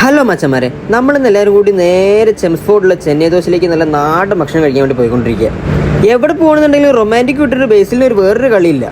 Hello മച്ചന്മാരെ, നമ്മളിന്ന് എല്ലാവരും കൂടി നേരെ ചെംസ്ഫോർഡിലെ ചെന്നൈ ദോശയിലേക്ക് നല്ല നാടൻ ഭക്ഷണം കഴിക്കാൻ വേണ്ടി പോയിക്കൊണ്ടിരിക്കുക. എവിടെ പോകുന്നുണ്ടെങ്കിലും റൊമാൻറ്റിക് വിട്ടിട്ട് ബേസിൽ വേറൊരു കളിയില്ല.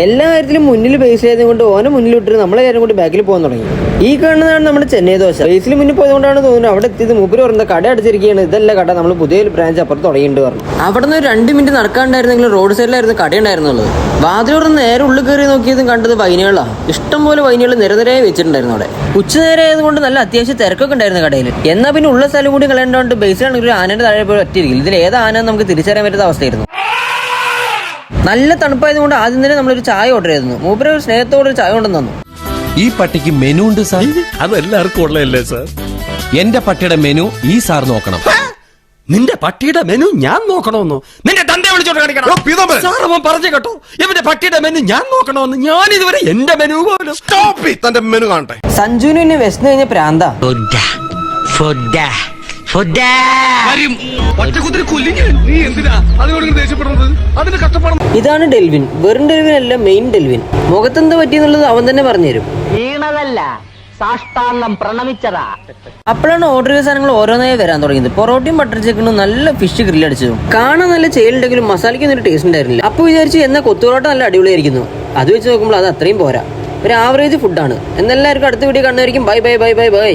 എല്ലാ കാര്യത്തിലും മുന്നിൽ ബേസ് ചെയ്തുകൊണ്ട് ഓനെ മുന്നിൽ വിട്ടിട്ട് നമ്മളെല്ലാവരും കൂടി ബാക്കിൽ പോകാൻ തുടങ്ങി. ഈ കാണുന്നതാണ് നമ്മുടെ ചെന്നൈ ദോശ. ബേസിൽ മുന്നിൽ പോയതുകൊണ്ടാണ് തോന്നുന്നത് അവിടെ എത്തിയത്. മൂപ്പര് പറഞ്ഞ കട അടിച്ചിരിക്കുകയാണ്, ഇതല്ല കട, നമ്മൾ പുതിയൊരു ബ്രാഞ്ച് അപ്പുറത്ത് തുടങ്ങിയിട്ട് പറഞ്ഞു. അവിടെ നിന്ന് ഒരു 2 മിനിറ്റ് നടക്കാണ്ടായിരുന്നെങ്കിലും റോഡ് സൈഡിലായിരുന്നു കട ഉണ്ടായിരുന്നുള്ളത്. വാതിലോട് നേരെ ഉള്ളിൽ കയറി നോക്കിയതും കണ്ടത് വൈനുകളാണ്. ഇഷ്ടംപോലെ വൈനുകൾ നിരനിരയായി വെച്ചിട്ടുണ്ടായിരുന്നു അവിടെ. ഉച്ചനേരം ആയതുകൊണ്ട് നല്ല അത്യാവശ്യം തിരക്കൊക്കെ ഉണ്ടായിരുന്നു കടയിൽ. എന്നാൽ പിന്നെ ഉള്ള സ്ഥലം കൂടി കളയേണ്ടതുകൊണ്ട് ബേസിലാണെങ്കിൽ ഒരു ആനയുടെ താഴെ പോയി ഒറ്റയിരിക്കും. ഇതിൽ ഏത് ആന നമുക്ക് തിരിച്ചറിയാൻ പറ്റാത്ത അവസ്ഥയായിരുന്നു. നല്ല തണുപ്പായതുകൊണ്ട് ആദ്യം തന്നെ നമ്മളൊരു ചായ ഓർഡർ ചെയ്തിരുന്നു. മൂപ്പര് ഒരു സ്നേഹത്തോടെ ഒരു ചായ കൊണ്ടു തന്നു. ഈ പട്ടിക്ക് മെനു ഉണ്ട് സാർ. അതെല്ലാവർക്കും ഉള്ളതല്ലേ സാർ? എന്റെ പട്ടിയുടെ മെനു ഈ സാർ നോക്കണം. നിന്റെ പട്ടിയുടെ മെനു ഞാൻ നോക്കണമെന്നോ? നിന്റെ തന്റെ വിളിച്ചോട്ട് കാണിക്കണം. സാർ അവൻ പറഞ്ഞു കേട്ടോ, ഇവന്റെ പട്ടിയുടെ മെനു ഞാൻ നോക്കണമെന്ന്. ഞാൻ ഇതുവരെ എന്റെ മെനു പോലും തന്റെ മെനു കാണട്ടെ. സഞ്ജുവിന് പിന്നെ വിശന്ന് കഴിഞ്ഞ പ്രാന്ത. ഇതാണ് ഡെൽവിൻ. വെറും ഡെൽവിൻ അല്ല, മെയിൻ ഡെൽവിൻ. മുഖത്തെന്താ പറ്റിയെന്നുള്ളത് അവൻ തന്നെ പറഞ്ഞുതരും. സാഷ്ടാംഗം പ്രണമിച്ചതാ. അപ്പോഴാണ് ഓർഡർ ചെയ്ത സാധനങ്ങൾ ഓരോന്നായി വരാൻ തുടങ്ങിയത്. പൊറോട്ടയും ബട്ടർ ചിക്കനും നല്ല ഫിഷ് ഗ്രില്ലടിച്ചതും. കാണാൻ നല്ല ചേലുണ്ടെങ്കിലും മസാലയ്ക്ക് ഒരു ടേസ്റ്റ് ഉണ്ടായിരുന്നില്ല. അപ്പോൾ വിചാരിച്ചു എന്നാൽ കൊത്തുപൊറോട്ട നല്ല അടിപൊളിയായിരിക്കുന്നു. അത് വെച്ച് നോക്കുമ്പോൾ അത് അത്രയും പോരാ. ഒരു ആവറേജ് ഫുഡാണ്. എന്നെല്ലാവർക്കും അടുത്ത വീഡിയോ കാണുന്നതായിരിക്കും. Bye bye bye bye by.